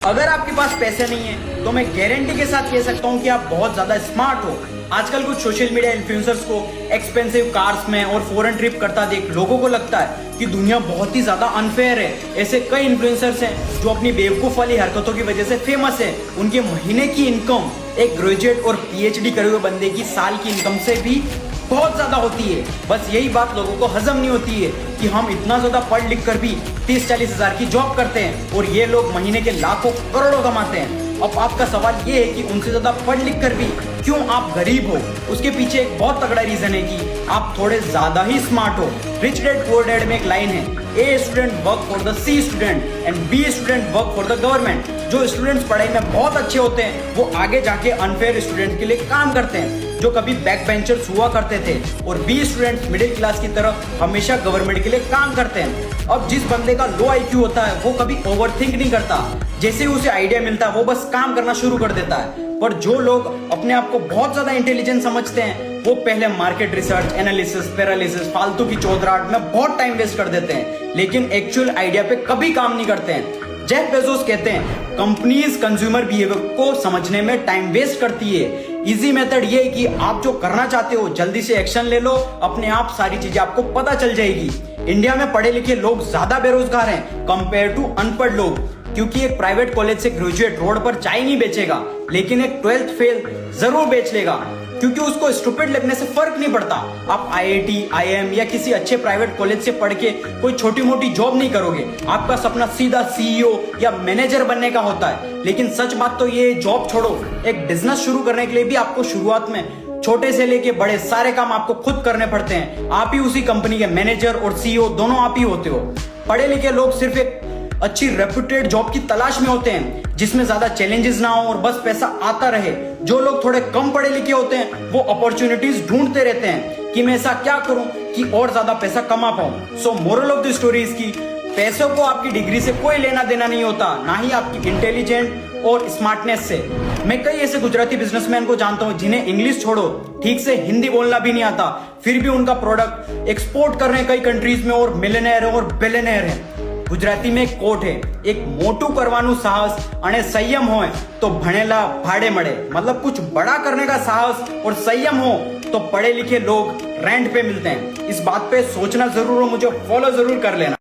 अगर आपके पास पैसे नहीं है तो मैं गारंटी के साथ कह सकता हूँ कि आप बहुत ज्यादा स्मार्ट हो। आजकल कुछ सोशल मीडिया इन्फ्लुएंसर्स को एक्सपेंसिव कार्स में और फॉरेन ट्रिप करता देख लोगों को लगता है कि दुनिया बहुत ही ज्यादा अनफेयर है। ऐसे कई इन्फ्लुएंसर्स हैं जो अपनी बेवकूफ वाली हरकतों की वजह से फेमस है। उनके महीने की इनकम एक ग्रेजुएट और पीएचडी करे हुए बंदे की साल की इनकम से भी बहुत ज्यादा होती है। बस यही बात लोगों को हजम नहीं होती है कि हम इतना ज्यादा पढ़ लिख कर भी 30-40 हजार की जॉब करते हैं और ये लोग महीने के लाखों करोड़ों कमाते हैं। अब आपका सवाल ये है कि उनसे ज्यादा पढ़ लिख कर भी क्यों आप गरीब हो। उसके पीछे एक बहुत तगड़ा रीजन है कि आप थोड़े ज्यादा ही स्मार्ट हो। रिच डैड पुअर डैड में एक लाइन है, A student work for the C student and B student work for the government. जो स्टूडेंट्स पढ़ाई में बहुत अच्छे होते हैं वो आगे जाके अनफेयर स्टूडेंट के लिए काम करते हैं जो कभी बैक बेंचर्स हुआ करते थे, और बी स्टूडेंट्स मिडिल क्लास की तरफ हमेशा गवर्नमेंट के लिए काम करते हैं। अब जिस बंदे का लो आईक्यू होता है वो कभी ओवरथिंक नहीं करता, जैसे ही उसे आइडिया मिलता है वो बस काम करना शुरू कर देता है। पर जो लोग अपने आप को बहुत ज्यादा इंटेलिजेंट समझते हैं वो पहले मार्केट रिसर्च, एनालिसिस, पैरालिसिस, फालतू की चौधराहट में बहुत टाइम वेस्ट कर देते हैं, लेकिन एक्चुअल आइडिया पे कभी काम नहीं करते हैं। जेफ बेजोस कहते हैं कंपनीज कंज्यूमर बिहेवियर को समझने में टाइम वेस्ट करती है। इजी मेथड ये है कि आप जो करना चाहते हो जल्दी से एक्शन ले लो, अपने आप सारी चीजें आपको पता चल जाएगी। इंडिया में पढ़े लिखे लोग ज्यादा बेरोजगार हैं कंपेयर टू अनपढ़ लोग, क्योंकि एक प्राइवेट कॉलेज से ग्रेजुएट रोड पर चाय नहीं बेचेगा, लेकिन एक 12th फेल जरूर बेच लेगा, क्योंकि उसको स्टूपिड लगने से फर्क नहीं पड़ता। आप आईआईटी, आईएम या किसी अच्छे प्राइवेट कॉलेज से पढ़ के कोई छोटी मोटी जॉब नहीं करोगे। आपका सपना सीधा सीईओ या मैनेजर बनने का होता है। लेकिन सच बात तो ये, जॉब छोड़ो, एक बिजनेस शुरू करने के लिए भी आपको शुरुआत में छोटे से लेके बड़े सारे काम आपको खुद करने पड़ते हैं। आप ही उसी कंपनी के मैनेजर और सीईओ दोनों आप ही होते हो। पढ़े लिखे लोग सिर्फ एक अच्छी रेप्यूटेड जॉब की तलाश में होते हैं जिसमें ज्यादा चैलेंजेस ना हो और बस पैसा आता रहे। जो लोग थोड़े कम पढ़े लिखे होते हैं वो अपॉर्चुनिटीज ढूंढते रहते हैं कि मैं ऐसा क्या करूं कि और ज्यादा पैसा कमा पाऊं। सो moral of the story is कि पैसों को आपकी डिग्री से कोई लेना देना नहीं होता, ना ही आपकी इंटेलिजेंट और स्मार्टनेस से। मैं कई ऐसे गुजराती बिजनेसमैन को जानता हूं जिन्हें इंग्लिश छोड़ो ठीक से हिंदी बोलना भी नहीं आता, फिर भी उनका प्रोडक्ट एक्सपोर्ट कर रहे हैं कई कंट्रीज में और मिलियनेयर है और बिलियनेयर है। गुजराती में एक कोट है, एक मोटू करवानु साहस अने संयम हो तो भणेला भाड़े मड़े। मतलब कुछ बड़ा करने का साहस और संयम हो तो पढ़े लिखे लोग रेंट पे मिलते हैं। इस बात पे सोचना जरूर हो, मुझे फॉलो जरूर कर लेना।